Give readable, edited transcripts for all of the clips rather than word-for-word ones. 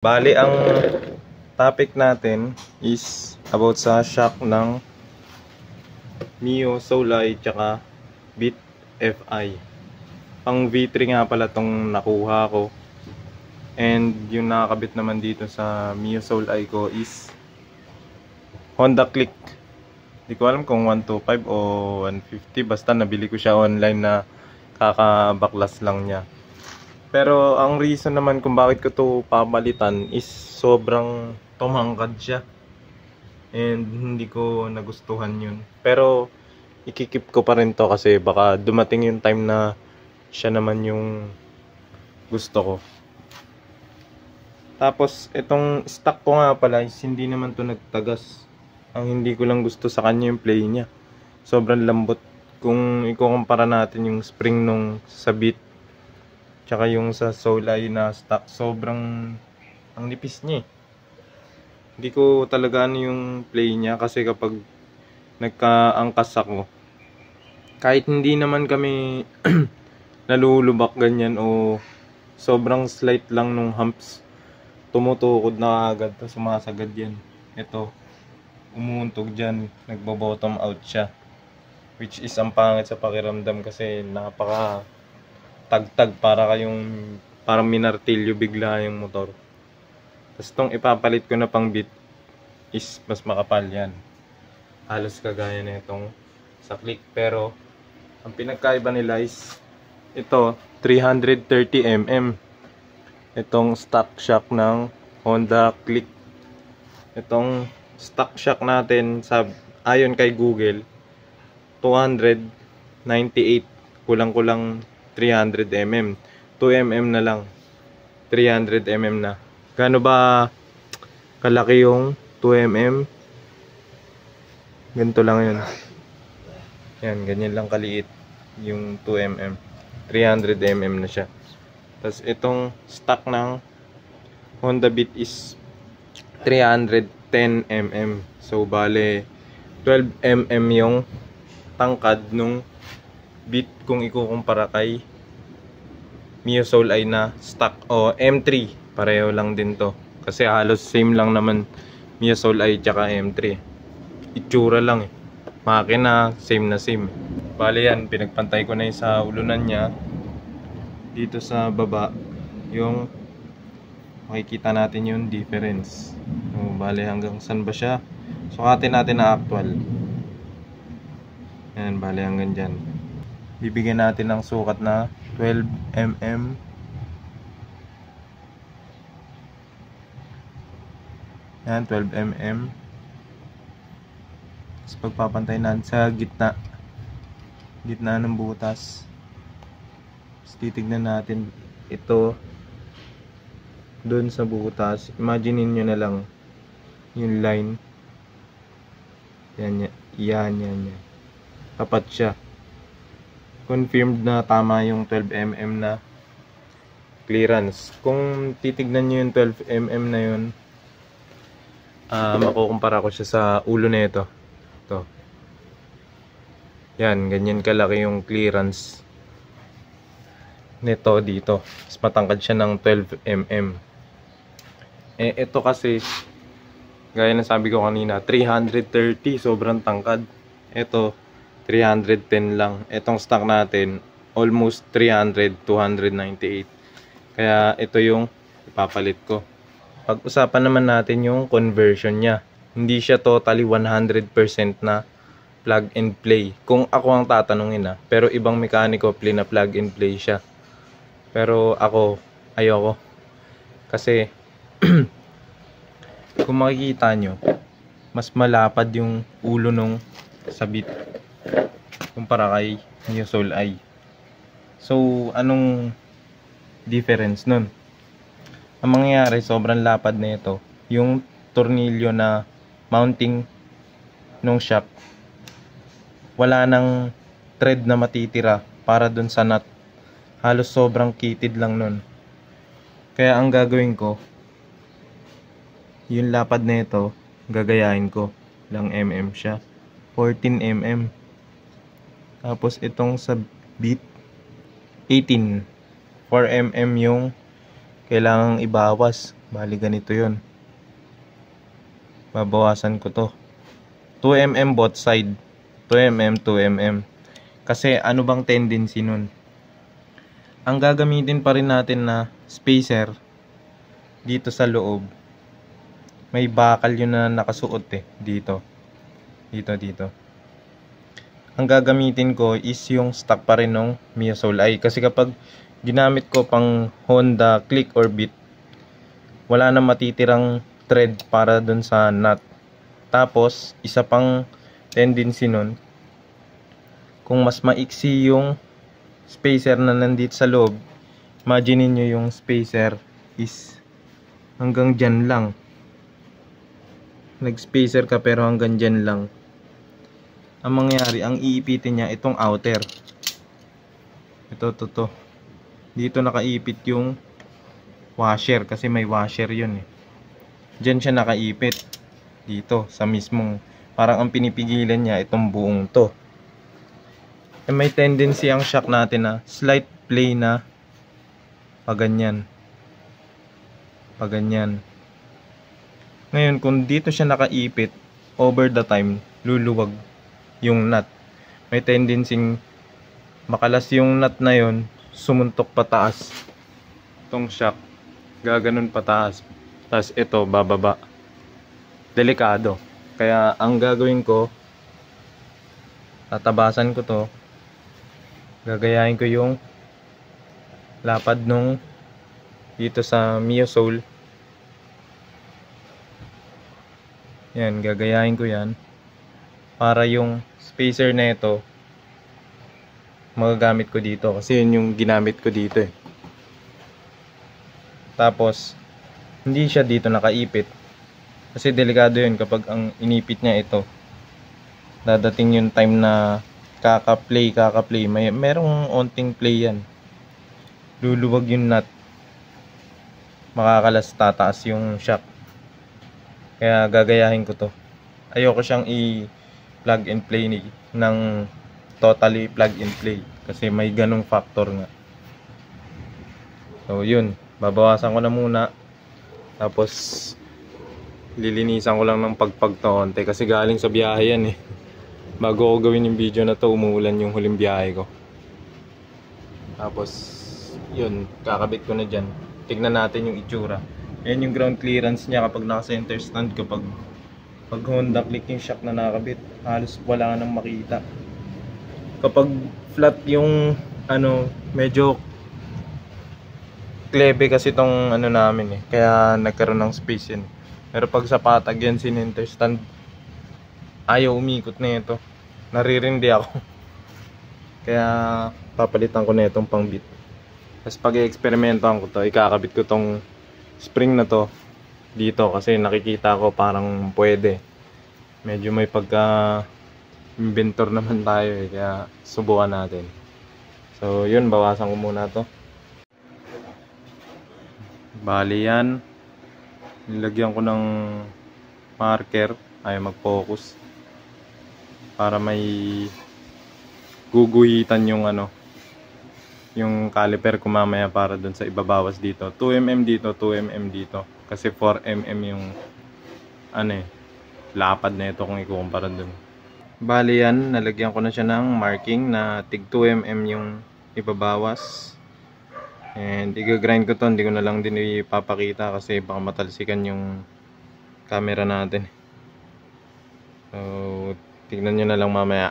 Bali, ang topic natin is about sa shock ng Mio Souleye tsaka Beat FI. Pang V3 nga pala tong nakuha ko. And yung nakakabit naman dito sa Mio Souleye ko is Honda Click. Hindi ko alam kung 125 o 150. Basta nabili ko siya online na kakabaklas lang niya. Pero ang reason naman kung bakit ko to papalitan is sobrang tumangkad siya. And hindi ko nagustuhan yun. Pero ikikip ko pa rin to kasi baka dumating yung time na siya naman yung gusto ko. Tapos itong stock ko nga pala is hindi naman to nagtagas. Ang hindi ko lang gusto sa kanya yung play niya. Sobrang lambot. Kung ikukumpara natin yung spring nung sa Beat tsaka yung sa Souleye na stock, sobrang ang nipis niya eh. Hindi ko talaga ano yung play niya kasi kapag nagkaangkas ako, kahit hindi naman kami nalulubak ganyan o sobrang slight lang nung humps, tumutukod na agad, sumasagad yan. Ito, umuuntog dyan, nagbo-bottom out siya, which is ang pangit sa pakiramdam kasi napaka tagtag, parang minartilyo bigla yung motor. Tapos itong ipapalit ko na pang Beat is mas makapal yan, halos kagaya na itong sa Click. Pero ang pinagkaiba nila is ito 330mm, itong stock shock ng Honda Click. Itong stock shock natin sa ayon kay Google 298, kulang-kulang 300mm, 2mm na lang, 300mm na. Gaano ba kalaki yung 2mm? Ganito lang yun. Yan, ganyan lang kaliit yung 2mm. 300mm na siya. Tapos itong stock ng Honda Beat is 310mm. So bale 12mm yung tangkad nung Beat kung ikukumpara kay Mio Souleye na stock o M3. Pareho lang din to kasi halos same lang naman Mio Souleye tsaka M3. Itsura lang eh, makina same na same. Bale yan, pinagpantay ko na yung sa ulunan niya. Dito sa baba yung makikita natin yung difference. So, bale hanggang saan ba siya? Sukatin natin na actual. Yan, bale hanggang dyan. Bibigyan natin ng sukat na 12mm. Yan, 12mm. Tapos pagpapantay natin sa gitna ng butas. Tapos titignan natin ito doon sa butas. Imagine niyo na lang yung line. Yan. Tapat siya. Confirmed na tama yung 12mm na clearance. Kung titignan nyo yung 12mm na yun, makukumpara ko siya sa ulo na ito. Yan, ganyan kalaki yung clearance nito dito. Mas matangkad siya ng 12mm. Ito kasi, gaya na sabi ko kanina, 330, sobrang tangkad. Ito 310 lang. Itong stock natin almost 300, 298. Kaya ito yung ipapalit ko. Pag-usapan naman natin yung conversion niya. Hindi siya totally 100% na plug and play. Kung ako ang tatanungin pero ibang mekaniko na plug and play siya. Pero ako ayoko. Kasi kung makikita nyo, mas malapad yung ulo nung sa Beat kumpara kay Mio Souleye. So anong difference nun? Ang mangyayari, sobrang lapad na ito. Yung tornilyo na mounting nung shock, wala nang thread na matitira para dun sa nut. Halos sobrang kitid lang nun. Kaya ang gagawin ko, yung lapad na ito, gagayahin ko lang siya. 14mm. Tapos itong sa Beat 18. 4mm yung kailangang ibawas. Bali ganito yun. Babawasan ko to. 2mm both side. 2mm, 2mm. Kasi ano bang tendency nun? Ang gagamitin pa rin natin na spacer dito sa loob, may bakal yun na nakasuot dito. Dito. Ang gagamitin ko is yung stock pa rin ng Miosol i. Kasi kapag ginamit ko pang Honda Click or Beat, wala na matitirang thread para dun sa nut. Tapos, isa pang tendency nun, kung mas maiksi yung spacer na nandito sa loob, imagine nyo yung spacer is hanggang dyan lang. Nag-spacer ka pero hanggang dyan lang. Ang mangyayari, ang iipitin niya itong outer. Ito. Dito nakaipit yung washer kasi may washer yun Diyan siya nakaipit. Dito sa mismong, parang ang pinipigilan niya itong buong to. May tendency ang shock natin na slight play na paganyan. Ngayon kung dito siya nakaipit, over the time luluwag yung nut. May tendency makalas yung nut na yon, sumuntok pataas itong shock, gaganon pataas, tapos ito bababa. Delikado. Kaya ang gagawin ko, tatabasan ko to, gagayahin ko yung lapad nung dito sa Miosol. Yan, gagayahin ko yan para yung spacer na ito magagamit ko dito kasi yun yung ginamit ko dito Tapos hindi siya dito nakaipit kasi delikado yun kapag ang inipit niya ito. Dadating yung time na kaka-play, merong onting play yan, luluwag yung nut, makakalas, tataas yung shock. Kaya gagayahin ko to. Ayoko siyang i-plug and play ng totally plug and play kasi may ganong factor nga. So yun, babawasan ko na muna, tapos lilinisan ko lang ng pagpag to konti kasi galing sa biyahe yan bago ko gawin yung video na to, umuulan yung huling biyahe ko. Tapos yun, kakabit ko na dyan. Tignan natin yung itsura. Ayan yung ground clearance niya kapag naka center stand. Kapag Honda Click yung shock na nakabit, halos wala nang makita. Kapag flat yung medyo klebe kasi tong namin kaya nagkaroon ng space yan. Pero pag sa patag yan, center stand, ayaw umikot na ito. Naririndi ako. Kaya papalitan ko na itong pang beat. Tapos pag i-experimentohan ko to, ikakabit ko tong spring na to dito kasi nakikita ko parang pwede. Medyo may pagka inventor naman tayo kaya subukan natin. So yun, bawasan ko muna to. Bali yan, nilagyan ko ng marker, ay mag-focus para may guguhitan yung yung caliper ko mamaya para dun sa ibabawas dito. 2mm dito, 2mm dito. Kasi 4mm yung lapad na ito kung ikukumpara dun. Bali yan, nalagyan ko na siya ng marking na tig 2mm yung ibabawas. And i-grind ko to, hindi ko na lang din ipapakita kasi baka matalsikan yung camera natin. So, tignan nyo na lang mamaya.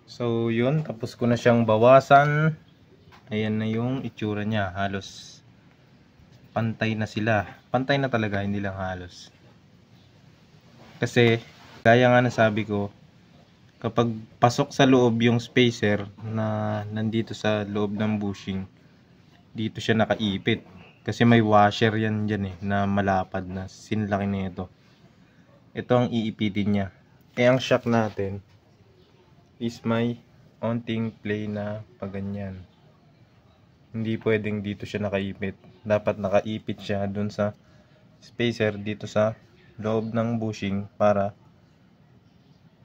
So yun, tapos ko na siyang bawasan. Ayan na yung itsura niya. Halos pantay na sila. Pantay na talaga, hindi lang halos. Kasi gaya nga nasabi ko, kapag pasok sa loob yung spacer na nandito sa loob ng bushing, dito siya nakaipit. Kasi may washer yan dyan na malapad na sinlaki na ito. Ito ang iipitin niya. Ang shock natin is may onting play na paganyan. Hindi pwedeng dito siya nakaipit. Dapat nakaipit siya dun sa spacer dito sa loob ng bushing para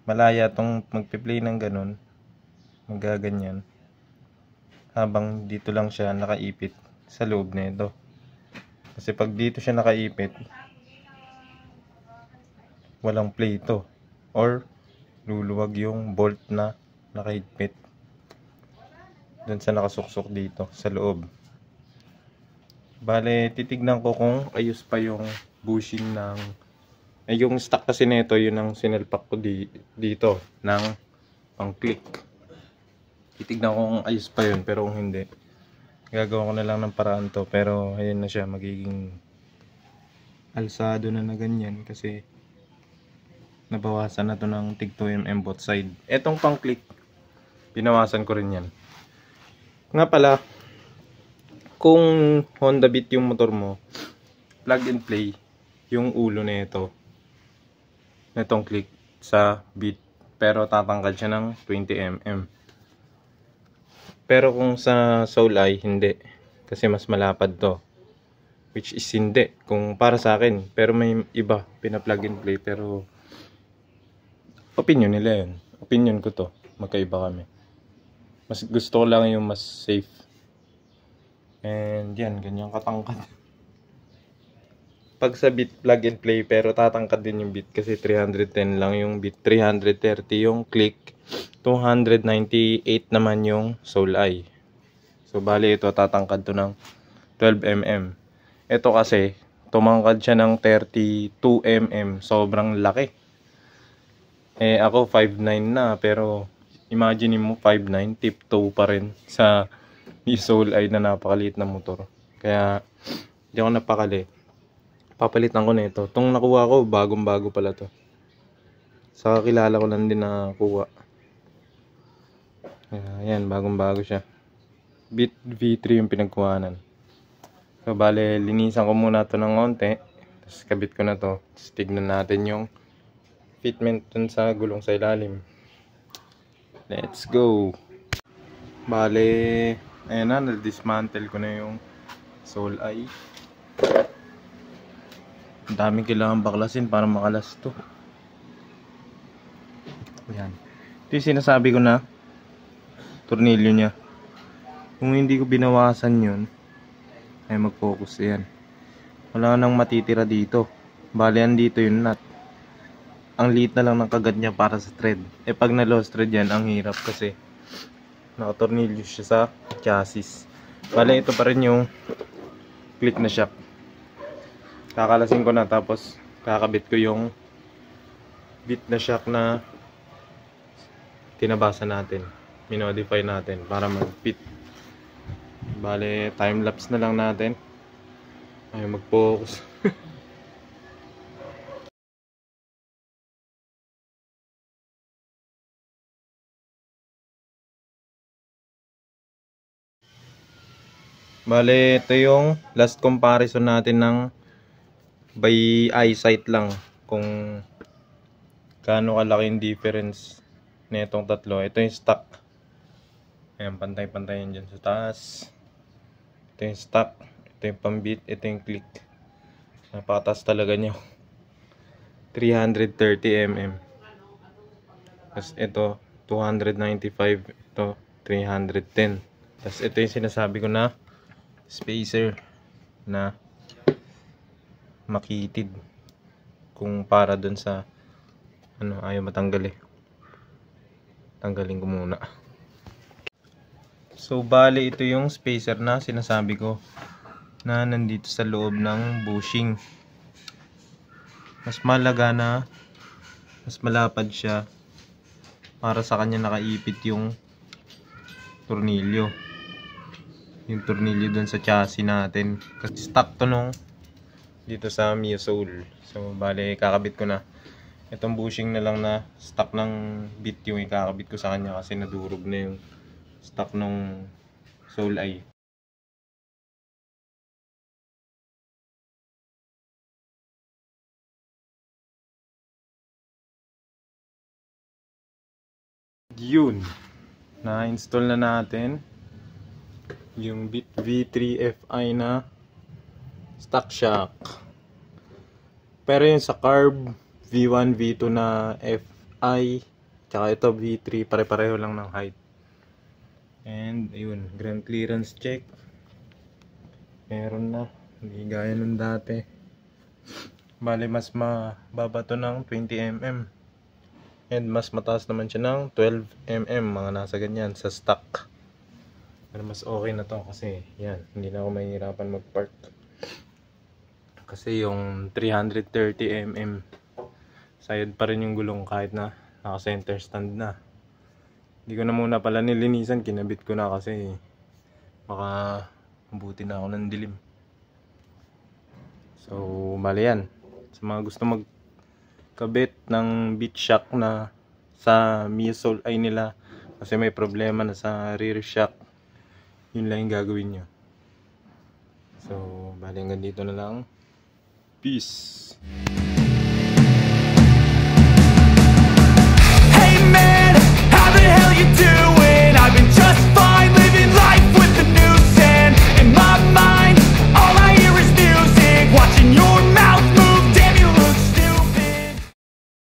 malaya tong magpe-play ng ganun, magaganyan, habang dito lang siya nakaipit sa loob na ito. Kasi pag dito siya nakaipit, walang play ito. Or luluwag yung bolt na nakaipit dun sa nakasuksok dito sa loob. Bale, titignan ko kung ayos pa yung bushing ng yung stock kasi nito, yun ang sinelpak ko dito ng pang click. Titignan ko kung ayos pa yun, pero kung hindi, gagawa ko na lang ng paraan to. Pero ayun na siya, magiging alsado na ganyan kasi nabawasan na to ng tig 2mm both side. Etong pang click, binawasan ko rin yan. Nga pala, kung Honda Beat yung motor mo, plug and play yung ulo na ito, netong click sa Beat, pero tatangkad siya ng 20mm. Pero kung sa Soul-Eye, hindi, kasi mas malapad to, which is hindi kung para sa akin. Pero may iba pina-plug and play, pero opinion nila yun. Opinion ko to, magkaiba kami. Mas gusto ko lang yung mas safe. And yan, ganyan katangkad. Pag sa Beat plug and play, pero tatangkad din yung Beat kasi 310 lang yung Beat, 330 yung click, 298 naman yung Soul-Eye. So bali ito tatangkad to ng 12mm. Ito kasi tumangkad siya ng 32mm, sobrang laki. Ako 5'9 na, pero imagine mo 5'9, tiptoe pa rin sa Soul-Eye na napakaliit na motor. Kaya hindi ako napakali. Papalitan ko na ito. Itong nakuha ko, bagong bago pala to. Sa kakilala ko lang din na kuha. Ayan, bagong bago siya. Beat V3 yung pinagkuhanan. So bale, linisan ko muna to ng konti. Tapos kabit ko na to. Tapos tignan natin yung fitment dun sa gulong sa ilalim. Let's go. Bale, ayan na, na-dismantle ko na yung Soul-Eye. Ang daming kailangan baklasin para makalas to. Ayan. Ito yung sinasabi ko na tornilyo niya. Kung hindi ko binawasan yun, ay mag-focus yan. Wala nang matitira dito. Bale, andito yung nut. Ang liit na lang ng kagat niya para sa thread. Pag na-lost thread yan, ang hirap kasi nakatornilyo siya sa chassis. Bale, ito pa rin yung click na shock. Kakalasin ko na, tapos kakabit ko yung Beat na shock na tinabasa natin. Minodify natin para mag-fit. Bale, time lapse na lang natin. Ay, mag-focus. Bale, ito yung last comparison natin ng by eyesight lang kung gaano kalaki yung difference nitong tatlo. Ito yung stock. Ayan, pantay-pantay yan dyan sa taas. Ito yung stock. Ito yung pambit. Ito yung click. Napakatas talaga nyo. 330mm. Tapos ito 295. Ito 310. Tapos ito yung sinasabi ko na spacer na makitid. Kung para dun sa ayaw matanggal tanggalin ko muna. So bali ito yung spacer na sinasabi ko na nandito sa loob ng bushing. Mas malaga na mas malapad siya para sa kanya nakaipit yung tornilyo. Yung tornilyo dun sa chassis natin. Kasi stock to nung dito sa Mio Soul. So bale kakabit ko na. Itong bushing na lang na stock ng Beat yung ikakabit ko sa kanya kasi nadurog na yung stock ng Soul-Eye. Yun. Na-install na natin yung Beat V3 FI na stock shock. Pero yung sa carb V1, V2 na FI, tsaka ito V3, pare-pareho lang ng height. And ayun, ground clearance check. Meron na. Hindi gaya nung dati. Bale, mas mababa to ng 20 mm. And mas mataas naman siya ng 12 mm. Mga nasa ganyan sa stock. Pero mas okay na to kasi yan, hindi na ako mahihirapan mag-park. Kasi yung 330 mm, sayad pa rin yung gulong kahit na naka-center stand na. Hindi ko na muna pala nilinisan, kinabit ko na kasi baka mabuti na ako ng dilim. So, bali yan. Sa mga gusto magkabit ng beach shock na sa midsole ay nila kasi may problema na sa rear shock, yun lang yung gagawin nyo. So, bali hanggang dito na lang. Peace!